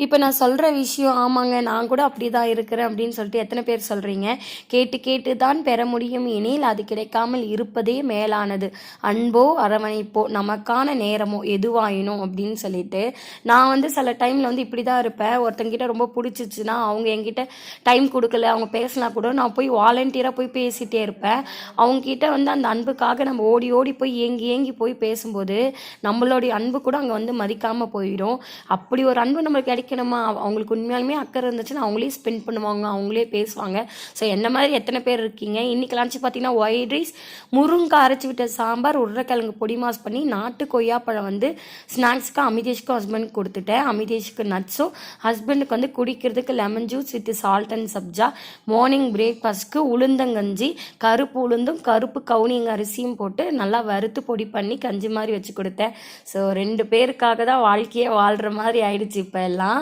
இப்ப நான் சொல்ற விஷயம், ஆமாங்க நான் கூட அப்படிதான் இருக்கிறேன் அப்படின்னு சொல்லிட்டு எத்தனை பேர் சொல்றீங்க? கேட்டு கேட்டு தான் பெற முடியும் எனில் அது கிடைக்காமல் இருப்பதே மேலானது. அன்போ, அரவணைப்போ, நமக்கான நேரமோ எதுவாயினும் அப்படின்னு சொல்லிட்டு, நான் வந்து சில டைம்ல வந்து இப்படி தான் இருப்பேன். ஒருத்தங்கிட்ட ரொம்ப புடிச்சிச்சுன்னா, அவங்க என்கிட்ட டைம் குடுக்கல, அவங்க பேசினா கூட நான் போய் வாலண்டியரா போய் பேசிட்டே இருப்பேன். அவங்ககிட்ட வந்து அந்த அன்புக்காக நம்ம ஓடி ஓடி போய் ஏங்கி ஏங்கி போய் பேசும்போது, நம்மளுடைய அன்பு கூட அங்க வந்து மதிக்காம போயிடும். அப்படி ஒரு அன்பு நம்மளுக்கு கிடைக்கணுமா, அவங்களுக்கு உண்மையாலுமே அக்கறை இருந்துச்சுன்னா அவங்களே ஸ்பெண்ட் பண்ணுவாங்க, அவங்களே பேசுவாங்க. ஸோ என்ன மாதிரி எத்தனை பேர் இருக்கீங்க? இன்னைக்கு லஞ்ச் பார்த்தீங்கன்னா ஒயிட் ரைஸ், முருங்காய் அரைச்சி விட்ட சாம்பார், உருளைக்கிழங்கு பொடி மாஸ் பண்ணி, நாட்டு கொய்யாப்பழம் வந்து ஸ்நாக்ஸ்க்கு அமிதேஷ்க்கும் ஹஸ்பண்டுக்கு கொடுத்துட்டேன். அமிதேஷ்க்கு நட்ஸும், ஹஸ்பண்டுக்கு வந்து குடிக்கிறதுக்கு lemon juice with salt and sabja. Morning பிரேக்ஃபாஸ்ட்க்கு உளுந்தங்கஞ்சி, கருப்பு உளுந்தும் கருப்பு கவுனிங்க அரிசியும் போட்டு நல்லா வறுத்து பொடி பண்ணி கஞ்சி மாதிரி வச்சு கொடுத்தேன். ஸோ 2 பேருக்காக தான் வாழ்க்கையே வாழ்கிற மாதிரி ஆயிடுச்சு இப்போ எல்லாம்.